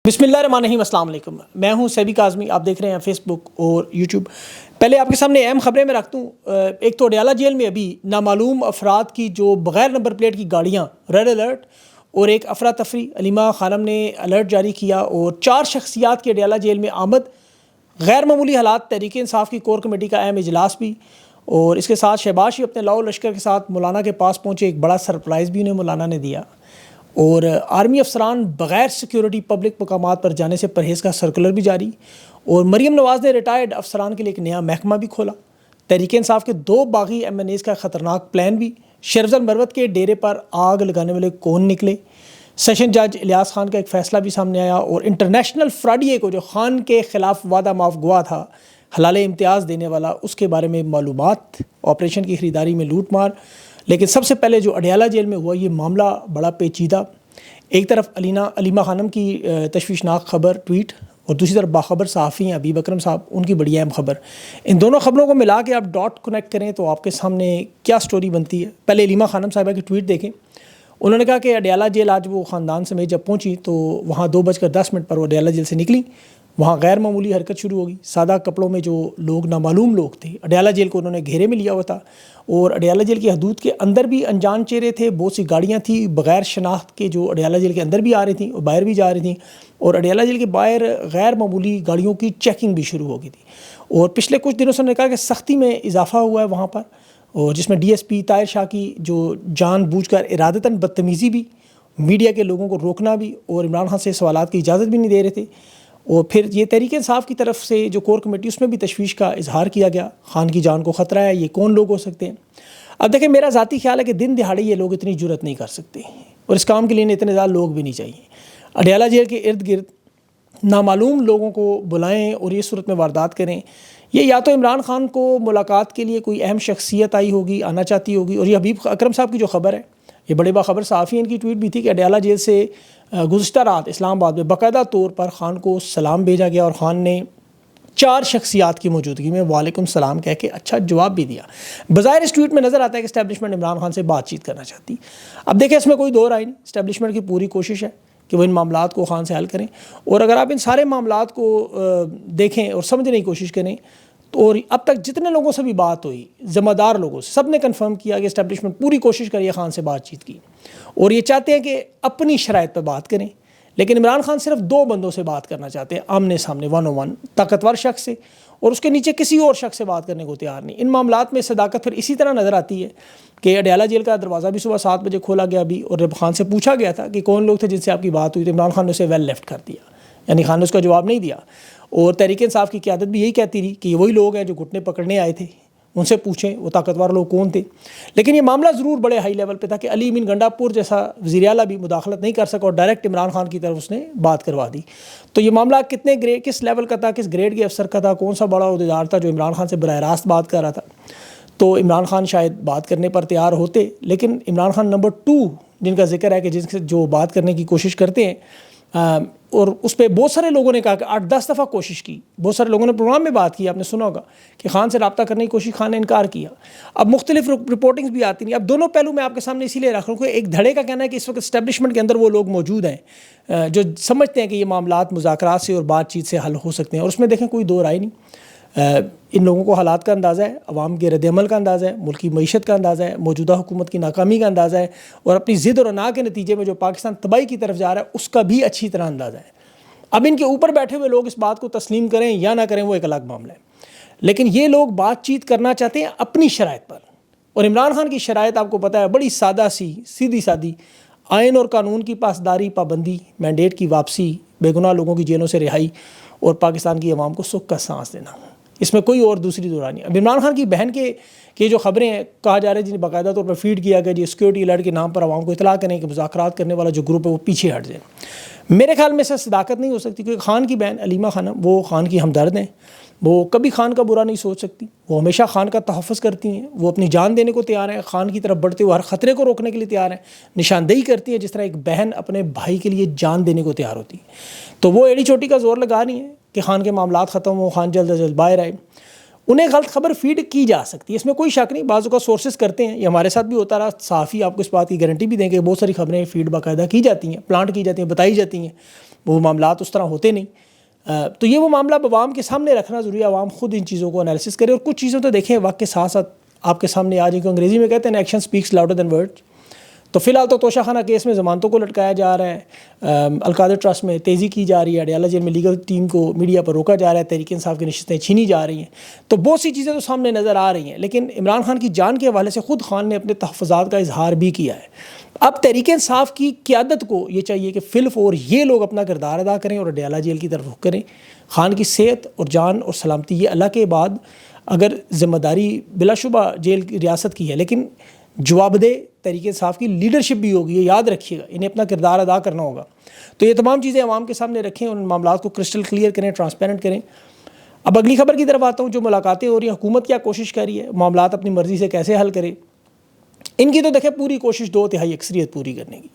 بسم اللہ الرحمن الرحیم، السلام علیکم۔ میں ہوں سیبی کاظمی، آپ دیکھ رہے ہیں فیس بک اور یوٹیوب۔ پہلے آپ کے سامنے اہم خبریں میں رکھتا ہوں۔ ایک تو اڈیالہ جیل میں ابھی نامعلوم افراد کی جو بغیر نمبر پلیٹ کی گاڑیاں، ریڈ الرٹ، اور ایک افراتفری، علیمہ خانم نے الرٹ جاری کیا اور 4 شخصیات کی اڈیالہ جیل میں آمد، غیر معمولی حالات، تحریک انصاف کی کور کمیٹی کا اہم اجلاس بھی، اور اس کے ساتھ شہباز شریف اپنے لاؤ لشکر کے ساتھ مولانا کے پاس پہنچے۔ ایک بڑا سرپرائز بھی انہیں مولانا نے دیا، اور آرمی افسران بغیر سیکیورٹی پبلک مقامات پر جانے سے پرہیز کا سرکولر بھی جاری، اور مریم نواز نے ریٹائرڈ افسران کے لیے ایک نیا محکمہ بھی کھولا۔ تحریک انصاف کے 2 باغی ایم این ایز کا خطرناک پلان بھی۔ شیر افضل مروت کے ڈیرے پر آگ لگانے والے کون نکلے؟ سیشن جج الیاس خان کا ایک فیصلہ بھی سامنے آیا، اور انٹرنیشنل فراڈیے کو جو خان کے خلاف وعدہ معاف گوا تھا، حلال امتیاز دینے والا، اس کے بارے میں معلومات۔ آپریشن کی خریداری میں لوٹ مار۔ لیکن سب سے پہلے جو اڈیالہ جیل میں ہوا، یہ معاملہ بڑا پیچیدہ۔ ایک طرف علیمہ خانم کی تشویشناک خبر ٹویٹ، اور دوسری طرف باخبر صحافی ہیں حبیب اکرم صاحب، ان کی بڑی اہم خبر۔ ان دونوں خبروں کو ملا کے آپ ڈاٹ کنیکٹ کریں تو آپ کے سامنے کیا سٹوری بنتی ہے۔ پہلے علیمہ خانم صاحبہ کی ٹویٹ دیکھیں۔ انہوں نے کہا کہ اڈیالہ جیل آج وہ خاندان سمیت جب پہنچی تو وہاں 2:10 پر وہ اڈیالہ جیل سے نکلی۔ وہاں غیر معمولی حرکت شروع ہوگی۔ سادہ کپڑوں میں جو لوگ، نامعلوم لوگ تھے، اڈیالہ جیل کو انہوں نے گھیرے میں لیا ہوا تھا، اور اڈیالہ جیل کی حدود کے اندر بھی انجان چہرے تھے، بہت سی گاڑیاں تھیں بغیر شناخت کے جو اڈیالہ جیل کے اندر بھی آ رہی تھیں اور باہر بھی جا رہی تھیں، اور اڈیالہ جیل کے باہر غیر معمولی گاڑیوں کی چیکنگ بھی شروع ہو گئی تھی۔ اور پچھلے کچھ دنوں سے انہوں نے کہا کہ سختی میں اضافہ ہوا ہے وہاں پر، اور جس میں ڈی ایس پی طاہر شاہ کی جو جان بوجھ کر ارادتاً بدتمیزی بھی، میڈیا کے لوگوں کو روکنا بھی، اور عمران خان سے سوالات کی اجازت بھی نہیں دے رہے تھے۔ اور پھر یہ تحریک انصاف کی طرف سے جو کور کمیٹی، اس میں بھی تشویش کا اظہار کیا گیا، خان کی جان کو خطرہ ہے، یہ کون لوگ ہو سکتے ہیں؟ اب دیکھیں، میرا ذاتی خیال ہے کہ دن دہاڑے یہ لوگ اتنی جرت نہیں کر سکتے، اور اس کام کے لیے اتنے زیادہ لوگ بھی نہیں چاہیے۔ اڈیالہ جیل کے ارد گرد نامعلوم لوگوں کو بلائیں اور یہ صورت میں واردات کریں، یہ یا تو عمران خان کو ملاقات کے لیے کوئی اہم شخصیت آئی ہوگی، آنا چاہتی ہوگی، اور یہ حبیب اکرم صاحب کی جو خبر ہے، یہ بڑے باخبر صحافی ہیں، ان کی ٹویٹ بھی تھی کہ اڈیالہ جیل سے گزشتہ رات اسلام آباد میں باقاعدہ طور پر خان کو سلام بھیجا گیا، اور خان نے 4 شخصیات کی موجودگی میں وعلیکم السلام کہہ کے اچھا جواب بھی دیا۔ بظاہر اس ٹویٹ میں نظر آتا ہے کہ اسٹیبلشمنٹ عمران خان سے بات چیت کرنا چاہتی۔ اب دیکھیں، اس میں کوئی دو رائے نہیں، اسٹیبلشمنٹ کی پوری کوشش ہے کہ وہ ان معاملات کو خان سے حل کریں، اور اگر آپ ان سارے معاملات کو دیکھیں اور سمجھنے کی کوشش کریں تو، اور اب تک جتنے لوگوں سے بھی بات ہوئی، ذمہ دار لوگوں سے، سب نے کنفرم کیا کہ اسٹیبلشمنٹ پوری کوشش کری ہے خان سے بات چیت کی، اور یہ چاہتے ہیں کہ اپنی شرائط پہ بات کریں۔ لیکن عمران خان صرف 2 بندوں سے بات کرنا چاہتے ہیں، آمنے سامنے، 1-on-1، طاقتور شخص سے، اور اس کے نیچے کسی اور شخص سے بات کرنے کو تیار نہیں۔ ان معاملات میں صداقت پھر اسی طرح نظر آتی ہے کہ اڈیالہ جیل کا دروازہ بھی صبح 7 بجے کھولا گیا بھی، اور جب خان سے پوچھا گیا تھا کہ کون لوگ تھے جن سے آپ کی بات ہوئی، تو عمران خان نے اسے ویل لیفٹ کر دیا، یعنی خان نے اس کا جواب نہیں دیا۔ اور تحریک انصاف کی قیادت بھی یہی کہتی رہی کہ یہ وہی لوگ ہیں جو گھٹنے پکڑنے آئے تھے، ان سے پوچھیں وہ طاقتور لوگ کون تھے۔ لیکن یہ معاملہ ضرور بڑے ہائی لیول پہ تھا کہ علی امین گنڈا پور جیسا وزیر اعلیٰ بھی مداخلت نہیں کر سکا، اور ڈائریکٹ عمران خان کی طرف اس نے بات کروا دی۔ تو یہ معاملہ کس لیول کا تھا، کس گریڈ کے افسر کا تھا، کون سا بڑا عہدیدار تھا جو عمران خان سے براہ راست بات کر رہا تھا؟ تو عمران خان شاید بات کرنے پر تیار ہوتے، لیکن عمران خان نمبر 2 جن کا ذکر ہے کہ جن سے جو بات کرنے کی کوشش کرتے ہیں، اور اس پہ بہت سارے لوگوں نے کہا کہ 8-10 دفعہ کوشش کی، بہت سارے لوگوں نے پروگرام میں بات کی، آپ نے سنا ہوگا کہ خان سے رابطہ کرنے کی کوشش، خان نے انکار کیا۔ اب مختلف رپورٹنگز بھی آتی نہیں۔ اب دونوں پہلو میں آپ کے سامنے اسی لیے رکھ رہا ہوں کہ ایک دھڑے کا کہنا ہے کہ اس وقت اسٹیبلشمنٹ کے اندر وہ لوگ موجود ہیں جو سمجھتے ہیں کہ یہ معاملات مذاکرات سے اور بات چیت سے حل ہو سکتے ہیں، اور اس میں دیکھیں کوئی دو رائے نہیں۔ ان لوگوں کو حالات کا اندازہ ہے، عوام کے رد عمل کا اندازہ ہے، ملکی معیشت کا اندازہ ہے، موجودہ حکومت کی ناکامی کا اندازہ ہے، اور اپنی ضد اور انا کے نتیجے میں جو پاکستان تباہی کی طرف جا رہا ہے اس کا بھی اچھی طرح اندازہ ہے۔ اب ان کے اوپر بیٹھے ہوئے لوگ اس بات کو تسلیم کریں یا نہ کریں وہ ایک الگ معاملہ ہے، لیکن یہ لوگ بات چیت کرنا چاہتے ہیں اپنی شرائط پر، اور عمران خان کی شرائط آپ کو پتہ ہے بڑی سادہ سی، سیدھی سادی، آئین اور قانون کی پاسداری، پابندی، مینڈیٹ کی واپسی، بے گناہ لوگوں کی جیلوں سے رہائی، اور پاکستان کی عوام کو سکھ کا سانس دینا۔ اس میں کوئی اور دوسری دورہ نہیں۔ اب عمران خان کی بہن کے جو خبریں ہیں، کہا جا رہا ہے جنہیں باقاعدہ طور پر فیڈ کیا گیا، سیکیورٹی الرٹ کے نام پر عوام کو اطلاع کریں کہ مذاکرات کرنے والا جو گروپ ہے وہ پیچھے ہٹ جائے۔ میرے خیال میں سے صداقت نہیں ہو سکتی، کیونکہ خان کی بہن علیمہ خانم وہ خان کی ہمدرد ہیں، وہ کبھی خان کا برا نہیں سوچ سکتی، وہ ہمیشہ خان کا تحفظ کرتی ہیں، وہ اپنی جان دینے کو تیار ہیں، خان کی طرف بڑھتے ہوئے ہر خطرے کو روکنے کے لیے تیار ہیں، نشاندہی کرتی ہیں جس طرح ایک بہن اپنے بھائی کے لیے جان دینے کو تیار ہوتی ہے۔ تو وہ ایڑی چوٹی کا زور لگا رہی ہیں کہ خان کے معاملات ختم ہو، خان جلد از جلد باہر آئے۔ انہیں غلط خبر فیڈ کی جا سکتی ہے، اس میں کوئی شک نہیں، بعض اوقات سورسز کرتے ہیں، یہ ہمارے ساتھ بھی ہوتا رہا، صحافی آپ کو اس بات کی گارنٹی بھی دیں کہ بہت ساری خبریں فیڈ باقاعدہ کی جاتی ہیں، پلانٹ کی جاتی ہیں، بتائی جاتی ہیں، وہ معاملات اس طرح ہوتے نہیں. تو یہ وہ معاملہ عوام کے سامنے رکھنا ضروری ہے. عوام خود ان چیزوں کو انالیسس کرے, اور کچھ چیزوں تو دیکھیں وقت کے ساتھ ساتھ آپ کے سامنے آ جائیں. کہ انگریزی میں کہتے ہیں action specs louder than word. تو فی الحال تو توشہ خانہ کیس میں ضمانتوں کو لٹکایا جا رہا ہے, القادر ٹرسٹ میں تیزی کی جا رہی ہے, اڈیالہ جیل میں لیگل ٹیم کو میڈیا پر روکا جا رہا ہے, تحریک انصاف کی نشستیں چھینی جا رہی ہیں. تو بہت سی چیزیں تو سامنے نظر آ رہی ہیں, لیکن عمران خان کی جان کے حوالے سے خود خان نے اپنے تحفظات کا اظہار بھی کیا ہے. اب تحریک انصاف کی قیادت کو یہ چاہیے کہ فی الفور یہ لوگ اپنا کردار ادا کریں اور اڈیالہ جیل کی طرف رخ کریں. خان کی صحت اور جان اور سلامتی یہ اللہ کے بعد اگر ذمہ داری بلا شبہ جیل کی ریاست کی ہے, لیکن جواب دہ تحریک انصاف کی لیڈرشپ بھی ہوگی, یہ یاد رکھیے گا, انہیں اپنا کردار ادا کرنا ہوگا. تو یہ تمام چیزیں عوام کے سامنے رکھیں, ان معاملات کو کرسٹل کلیئر کریں, ٹرانسپیرنٹ کریں. اب اگلی خبر کی طرف آتا ہوں. جو ملاقاتیں ہو رہی ہیں, حکومت کیا کوشش کر رہی ہے معاملات اپنی مرضی سے کیسے حل کرے. ان کی تو دیکھیں پوری کوشش 2/3 اکثریت پوری کرنے کی.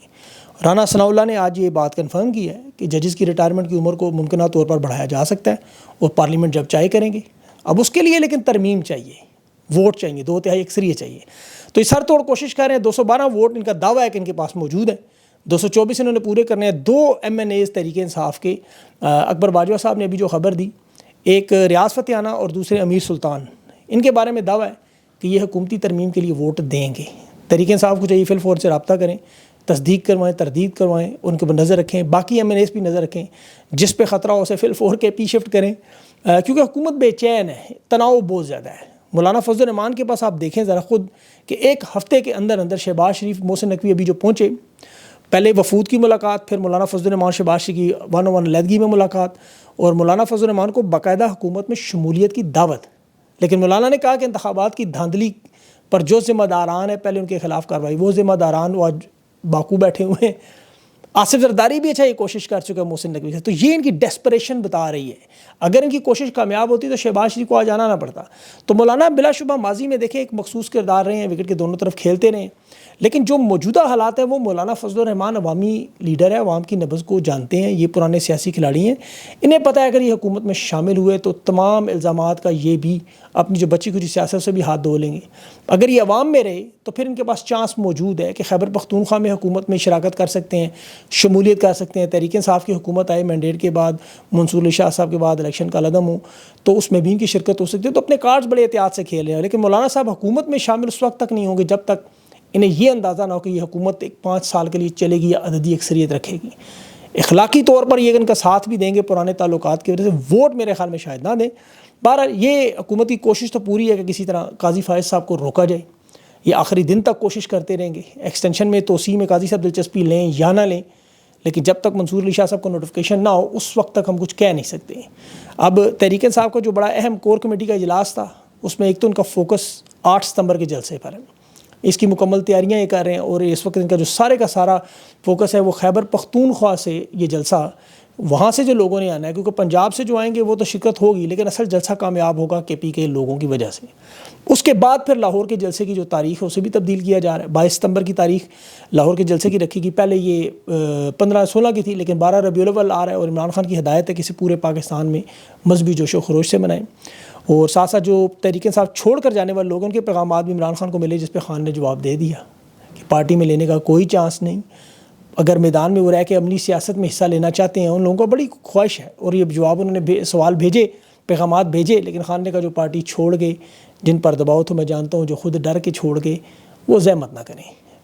رانا ثناء اللہ نے آج یہ بات کنفرم کی ہے کہ ججز کی ریٹائرمنٹ کی عمر کو ممکنہ طور پر بڑھایا جا سکتا ہے, اور پارلیمنٹ جب چاہے کریں گے. اب اس کے لیے لیکن ترمیم چاہیے, ووٹ چاہیے, 2/3 اکثریت چاہیے. تو یہ سر توڑ کوشش کر رہے ہیں. 212 ووٹ ان کا دعویٰ ہے کہ ان کے پاس موجود ہیں, 224 انہوں نے پورے کرنے ہیں. 2 MNAs تحریک انصاف کے, اکبر باجوہ صاحب نے ابھی جو خبر دی, ایک ریاض فتح اور دوسرے امیر سلطان, ان کے بارے میں دعویٰ ہے کہ یہ حکومتی ترمیم کے لیے ووٹ دیں گے. تحریک انصاف کو چاہیے فی الفور سے رابطہ کریں, تصدیق کروائیں, تردید کروائیں, ان کے نظر رکھیں, باقی MNAs بھی نظر رکھیں, جس پہ خطرہ ہو اسے فی الفور کے پی شفٹ کریں, کیونکہ حکومت بے چین ہے, تناؤ بہت زیادہ ہے. مولانا فضل الرحمان کے پاس آپ دیکھیں ذرا خود کہ ایک ہفتے کے اندر شہباز شریف, محسن نقوی ابھی جو پہنچے, پہلے وفود کی ملاقات, پھر مولانا فضل الرحمان شہباز شریف کی 1-on-1 علیحدگی میں ملاقات, اور مولانا فضل الرحمان کو باقاعدہ حکومت میں شمولیت کی دعوت. لیکن مولانا نے کہا کہ انتخابات کی دھاندلی پر جو ذمہ داران ہے پہلے ان کے خلاف کارروائی. وہ ذمہ داران وہ آج باکو بیٹھے ہوئے ہیں. آصف زرداری بھی اچھا یہ کوشش کر چکا ہے محسن نقوی سے. تو یہ ان کی ڈیسپریشن بتا رہی ہے. اگر ان کی کوشش کامیاب ہوتی تو شہباز شریف کو آ جانا نہ پڑتا. تو مولانا بلا شبہ ماضی میں دیکھیں ایک مخصوص کردار رہے ہیں, وکٹ کے دونوں طرف کھیلتے رہے ہیں, لیکن جو موجودہ حالات ہیں وہ مولانا فضل الرحمان عوامی لیڈر ہے, عوام کی نبض کو جانتے ہیں, یہ پرانے سیاسی کھلاڑی ہیں. انہیں پتہ ہے اگر یہ حکومت میں شامل ہوئے تو تمام الزامات کا یہ بھی اپنی جو بچی کچھ سیاست سے بھی ہاتھ دھو لیں گے. اگر یہ عوام میں رہے تو پھر ان کے پاس چانس موجود ہے کہ خیبر پختونخوا میں حکومت میں شراکت کر سکتے ہیں, شمولیت کر سکتے ہیں. تحریک انصاف کی حکومت آئے مینڈیٹ کے بعد, منصور علی شاہ صاحب کے بعد الیکشن کا لدم ہو تو اس میں بھی ان کی شرکت ہو سکتی ہے. تو اپنے کارڈز بڑے احتیاط سے کھیل رہے ہیں. لیکن مولانا صاحب حکومت میں شامل اس وقت تک نہیں ہوں گے جب تک انہیں یہ اندازہ نہ ہو کہ یہ حکومت ایک 5 سال کے لیے چلے گی یا عددی اکثریت رکھے گی. اخلاقی طور پر یہ ان کا ساتھ بھی دیں گے پرانے تعلقات کی وجہ سے, ووٹ میرے خیال میں شاید نہ دیں. بہرحال یہ حکومت کی کوشش تو پوری ہے کہ کسی طرح قاضی فائز صاحب کو روکا جائے. یہ آخری دن تک کوشش کرتے رہیں گے. ایکسٹینشن میں توسیع میں قاضی صاحب دلچسپی لیں یا نہ لیں, لیکن جب تک منصور علی شاہ صاحب کو نوٹیفیکیشن نہ ہو اس وقت تک ہم کچھ کہہ نہیں سکتے. اب تحریک انصاف کا جو بڑا اہم کور کمیٹی کا اجلاس تھا, اس میں ایک تو ان کا فوکس 8 ستمبر کے جلسے پر ہے, اس کی مکمل تیاریاں یہ کر رہے ہیں, اور اس وقت ان کا جو سارے کا سارا فوکس ہے وہ خیبر پختونخوا سے یہ جلسہ, وہاں سے جو لوگوں نے آنا ہے, کیونکہ پنجاب سے جو آئیں گے وہ تو شرکت ہوگی, لیکن اصل جلسہ کامیاب ہوگا KP کے لوگوں کی وجہ سے. اس کے بعد پھر لاہور کے جلسے کی جو تاریخ ہے اسے بھی تبدیل کیا جا رہا ہے. 22 ستمبر کی تاریخ لاہور کے جلسے کی رکھی گئی. پہلے یہ 15-16 کی تھی, لیکن 12 ربیع الاول آ رہا ہے, اور عمران خان کی ہدایت ہے کہ اسے پورے پاکستان میں مذہبی جوش و خروش سے منائیں. اور ساتھ ساتھ جو تحریک انصاف چھوڑ کر جانے والے لوگوں کے پیغامات بھی عمران خان کو ملے, جس پہ خان نے جواب دے دیا کہ پارٹی میں لینے کا کوئی چانس نہیں. اگر میدان میں وہ رہ کے عملی سیاست میں حصہ لینا چاہتے ہیں, ان لوگوں کو بڑی خواہش ہے. اور یہ جواب انہوں نے سوال بھیجے, پیغامات بھیجے, لیکن خان نے کہا جو پارٹی چھوڑ گئے, جن پر دباؤ تو میں جانتا ہوں, جو خود ڈر کے چھوڑ گئے, وہ زحمت نہ کریں.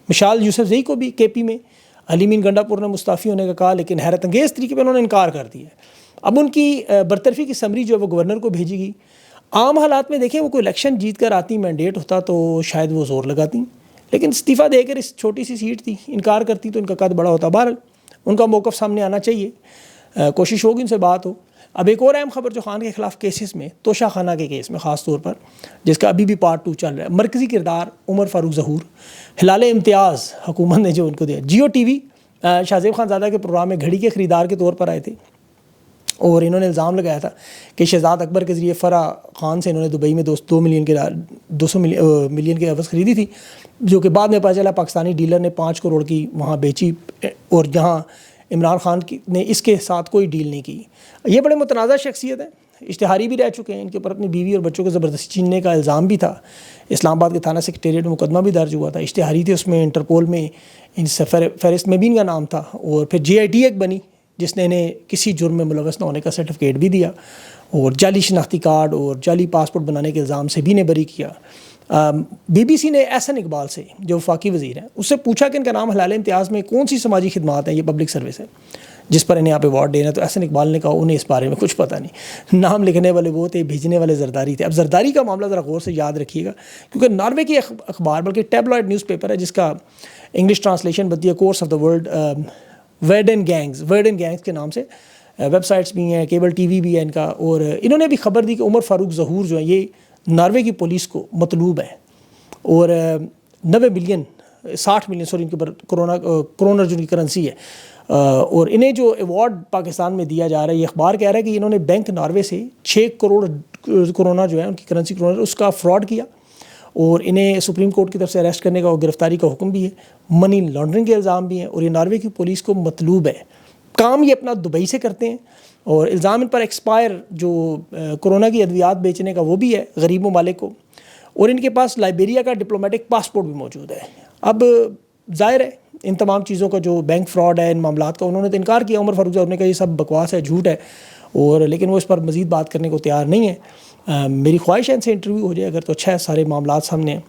مشال یوسف زئی کو بھی KP میں حلیمین گنڈا پور نے مستعفی ہونے کا کہا, لیکن حیرت انگیز طریقے پہ انہوں نے انکار کر دیا. اب ان کی برطرفی کی سمری جو ہے وہ گورنر کو بھیجی گئی. عام حالات میں دیکھیں وہ کوئی الیکشن جیت کر آتی, مینڈیٹ ہوتا تو شاید وہ زور لگاتی, لیکن استعفیٰ دے کر اس چھوٹی سی سیٹ تھی, انکار کرتی تو ان کا قد بڑا ہوتا. بہرحال ان کا موقف سامنے آنا چاہیے, کوشش ہوگی ان سے بات ہو. اب ایک اور اہم خبر جو خان کے خلاف کیسز میں, توشہ خانہ کے کیس میں خاص طور پر, جس کا ابھی بھی پارٹ 2 چل رہا ہے, مرکزی کردار عمر فاروق ظہور, ہلال امتیاز حکومت نے جو ان کو دیا. جیو TV شاہ زیب خان زادہ کے پروگرام میں گھڑی کے خریدار کے طور پر آئے تھے, اور انہوں نے الزام لگایا تھا کہ شہزاد اکبر کے ذریعے فرح خان سے انہوں نے دبئی میں 200 ملین کے عوض خریدی تھی, جو کہ بعد میں پتہ چلا پاکستانی ڈیلر نے 5 کروڑ کی وہاں بیچی, اور جہاں عمران خان نے اس کے ساتھ کوئی ڈیل نہیں کی. یہ بڑے متنازع شخصیت ہیں, اشتہاری بھی رہ چکے ہیں. ان کے اوپر اپنی بیوی اور بچوں کو زبردستی چھیننے کا الزام بھی تھا. اسلام آباد کے تھانہ سیکریٹریٹ میں مقدمہ بھی درج ہوا تھا. اشتہاری تھے, اس میں انٹرپول میں ان فہرست میں بھی ان کا نام تھا, اور پھر JIT ایک بنی جس نے انہیں کسی جرم میں ملوث نہ ہونے کا سرٹیفکیٹ بھی دیا، اور جعلی شناختی کارڈ اور جعلی پاسپورٹ بنانے کے الزام سے بھی انہیں بری کیا۔ بی بی سی نے احسن اقبال سے، جو وفاقی وزیر ہیں، اس سے پوچھا کہ ان کا نام حلال امتیاز میں کون سی سماجی خدمات ہیں، یہ پبلک سروس ہے جس پر انہیں آپ ایوارڈ دے رہے ہیں، تو احسن اقبال نے کہا انہیں اس بارے میں کچھ پتہ نہیں، نام لکھنے والے وہ تھے، بھیجنے والے زرداری تھے۔ اب زرداری کا معاملہ ذرا غور سے یاد رکھیے گا، کیونکہ ناروے کی اخبار بلکہ ٹیبلوئڈ نیوز پیپر ہے جس کا انگلش ٹرانسلیشن بنتی ہے course of the world, Worden gangs کے نام سے ویب سائٹس بھی ہیں، کیبل ٹی وی بھی ہے ان کا، اور انہوں نے بھی خبر دی کہ عمر فاروق ظہور جو ہیں یہ ناروے کی پولیس کو مطلوب ہے، اور 90 ملین 60 ملین سوری ان کے اوپر کرونر جو ان کی کرنسی ہے، اور انہیں جو ایوارڈ پاکستان میں دیا جا رہا ہے، یہ اخبار کہہ رہا ہے کہ انہوں نے بینک ناروے سے 6 کروڑ کرونا جو ہے ان کی کرنسی کرونر اس کا فراڈ کیا، اور انہیں سپریم کورٹ کی طرف سے اریسٹ کرنے کا اور گرفتاری کا حکم بھی ہے، منی لانڈرنگ کے الزام بھی ہیں، اور یہ ناروے کی پولیس کو مطلوب ہے۔ کام یہ اپنا دبئی سے کرتے ہیں، اور الزام ان پر ایکسپائر جو کرونا کی ادویات بیچنے کا وہ بھی ہے غریب ممالک کو، اور ان کے پاس لائبیریا کا ڈپلومیٹک پاسپورٹ بھی موجود ہے۔ اب ظاہر ہے ان تمام چیزوں کا جو بینک فراڈ ہے، ان معاملات کا انہوں نے تو انکار کیا، عمر فاروق صاحب نے کہا یہ سب بکواس ہے، جھوٹ ہے، اور لیکن وہ اس پر مزید بات کرنے کو تیار نہیں ہے۔ میری خواہش ہے ان سے انٹرویو ہو جائے اگر تو اچھا ہے، سارے معاملات سامنے ہیں۔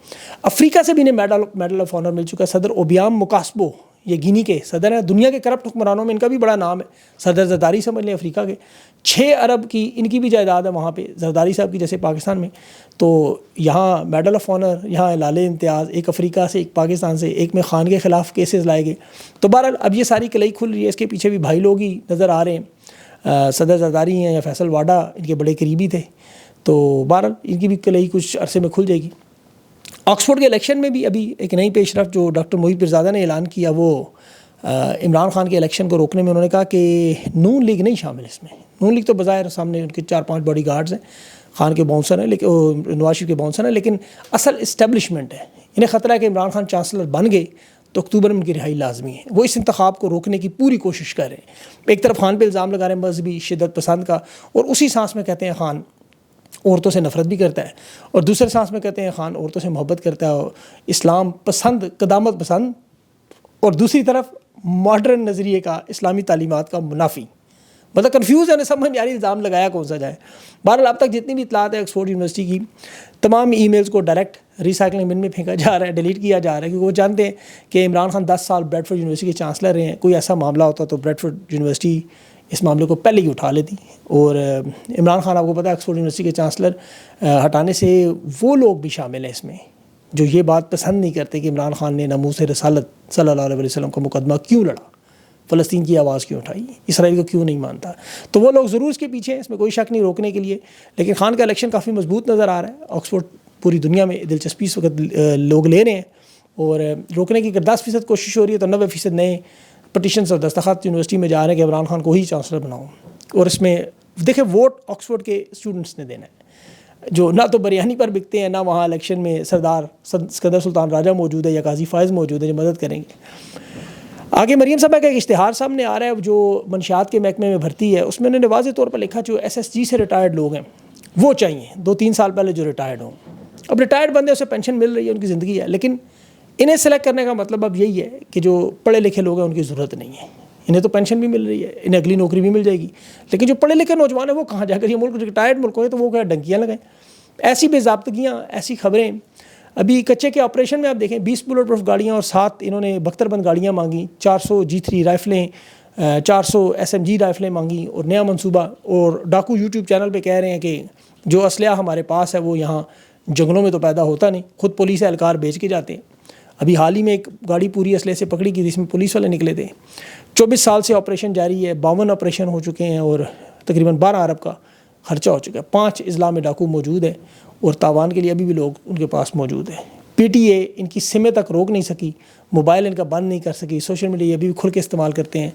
افریقہ سے بھی انہیں میڈل آف آنر مل چکا ہے، صدر اوبیام مکاسبو، یہ گینی کے صدر ہیں، دنیا کے کرپٹ حکمرانوں میں ان کا بھی بڑا نام ہے، صدر زرداری سمجھ لیں افریقہ کے، 6 ارب کی ان کی بھی جائیداد ہے وہاں پہ زرداری صاحب کی جیسے پاکستان میں، تو یہاں میڈل آف آنر، یہاں ہلال امتیاز، ایک افریقہ سے ایک پاکستان سے، ایک میں خان کے خلاف کیسز لائے گئے، تو بہرحال اب یہ ساری کلئی کھل رہی ہے، اس کے پیچھے بھی بھائی لوگ ہی نظر آ رہے ہیں، صدر زرداری ہیں یا فیصل واڈا ان کے بڑے قریبی تھے، تو بہرحال ان کی بھی کلئی کچھ عرصے میں کھل جائے گی۔ آکسفورڈ کے الیکشن میں بھی ابھی ایک نئی پیش رفت جو ڈاکٹر محیط پیرزادہ نے اعلان کیا، وہ عمران خان کے الیکشن کو روکنے میں انہوں نے کہا کہ نون لیگ نہیں شامل اس میں، نون لیگ تو بظاہر سامنے ان کے 4-5 باڈی گارڈز ہیں، خان کے باؤنسر ہیں، لیکن نواز شریف کے باؤنسر ہیں، لیکن اصل اسٹیبلشمنٹ ہے، انہیں خطرہ ہے کہ عمران خان چانسلر بن گئے تو اکتوبر میں ان کی رہائی لازمی ہے، وہ اس انتخاب کو روکنے کی پوری کوشش کر رہے ہیں۔ ایک طرف خان پہ الزام لگا رہے ہیں مذہبی شدت پسند کا، اور اسی سانس میں کہتے ہیں خان عورتوں سے نفرت بھی کرتا ہے، اور دوسرے سانس میں کہتے ہیں خان عورتوں سے محبت کرتا ہے، اسلام پسند، قدامت پسند، اور دوسری طرف ماڈرن نظریے کا، اسلامی تعلیمات کا منافی، مطلب کنفیوز ہے، انہیں سمجھ نہیں آ رہی الزام لگایا کون سا جائے۔ بہرحال اب تک جتنی بھی اطلاعات ہے آکسفورڈ یونیورسٹی کی، تمام ای میلز کو ڈائریکٹ ریسائکلنگ بن میں پھینکا جا رہا ہے، ڈیلیٹ کیا جا رہا ہے، کیونکہ وہ جانتے ہیں کہ عمران خان 10 سال بریڈ فورڈ یونیورسٹی کے چانسلر رہے ہیں، کوئی ایسا معاملہ ہوتا تو بریڈ فورڈ یونیورسٹی اس معاملے کو پہلے ہی اٹھا لیتی، اور عمران خان آپ کو پتہ ہے آکسفورڈ یونیورسٹی کے چانسلر ہٹانے سے وہ لوگ بھی شامل ہیں اس میں جو یہ بات پسند نہیں کرتے کہ عمران خان نے ناموس رسالت صلی اللہ علیہ وسلم کا مقدمہ کیوں لڑا، فلسطین کی آواز کیوں اٹھائی، اسرائیل کو کیوں نہیں مانتا، تو وہ لوگ ضرور اس کے پیچھے ہیں، اس میں کوئی شک نہیں روکنے کے لیے، لیکن خان کا الیکشن کافی مضبوط نظر آ رہا ہے۔ آکسفورڈ پوری دنیا میں دلچسپی اس وقت لوگ لے رہے ہیں، اور روکنے کی اگر 10% کوشش ہو رہی ہے تو 90% نئے پٹیشنز اور دستخط یونیورسٹی میں جا رہے ہیں کہ عمران خان کو ہی چانسلر بناؤ، اور اس میں دیکھیں ووٹ آکسفورڈ کے اسٹوڈنٹس نے دینا ہے، جو نہ تو بریانی پر بکتے ہیں، نہ وہاں الیکشن میں سردار سکندر سلطان راجہ موجود ہے یا قاضی فائز موجود ہے جو مدد کریں گے۔ آگے مریم صاحبہ کا ایک اشتہار سامنے آ رہا ہے جو منشیات کے محکمے میں بھرتی ہے، اس میں انہوں نے واضح طور پر لکھا جو SSG سے ریٹائرڈ لوگ ہیں وہ چاہیے، 2-3 سال پہلے جو ریٹائرڈ ہوں، اب ریٹائرڈ بندے اسے پینشن مل رہی ہے، ان کی زندگی ہے، لیکن انہیں سلیکٹ کرنے کا مطلب اب یہی ہے کہ جو پڑھے لکھے لوگ ہیں ان کی ضرورت نہیں ہے، انہیں تو پینشن بھی مل رہی ہے، انہیں اگلی نوکری بھی مل جائے گی، لیکن جو پڑھے لکھے نوجوان ہیں وہ کہاں جا کر، یہ ملک ریٹائرڈ ملک ہوئے تو وہ کیا ڈنکیاں لگائیں، ایسی بے ضابطگیاں، ایسی خبریں۔ ابھی کچے کے آپریشن میں آپ دیکھیں 20 بلٹ پروف گاڑیاں اور 7 انہوں نے بختر بند گاڑیاں مانگی، 400 G3 رائفلیں، 400 SMG رائفلیں مانگی، اور نیا منصوبہ، اور ڈاکو یوٹیوب چینل پہ کہہ رہے ہیں کہ جو اسلحہ ہمارے پاس ہے وہ یہاں جنگلوں میں تو پیدا ہوتا نہیں، خود پولیس اہلکار بیچ کے جاتے ہیں۔ ابھی حال ہی میں ایک گاڑی پوری اسلحے سے پکڑی کی جس میں پولیس والے نکلے تھے، 24 سال سے آپریشن جاری ہے، 52 آپریشن ہو چکے ہیں، اور تقریباً 12 ارب کا خرچہ ہو چکا ہے، 5 اضلاع میں ڈاکو موجود ہے، اور تاوان کے لیے ابھی بھی لوگ ان کے پاس موجود ہیں۔ PTA ان کی سمیں تک روک نہیں سکی، موبائل ان کا بند نہیں کر سکی، سوشل میڈیا یہ ابھی بھی کھل کے استعمال کرتے ہیں،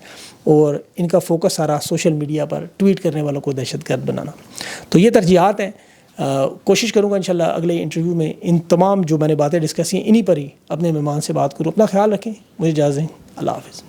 اور ان کا فوکس سارا سوشل میڈیا پر ٹویٹ کرنے والوں کو دہشت گرد بنانا۔ تو یہ ترجیحات ہیں، کوشش کروں گا انشاءاللہ اگلے انٹرویو میں ان تمام جو میں نے باتیں ڈسکس کی انہی پر ہی اپنے مہمان سے بات کروں۔ اپنا خیال رکھیں، مجھے اجازت دیں، اللہ حافظ۔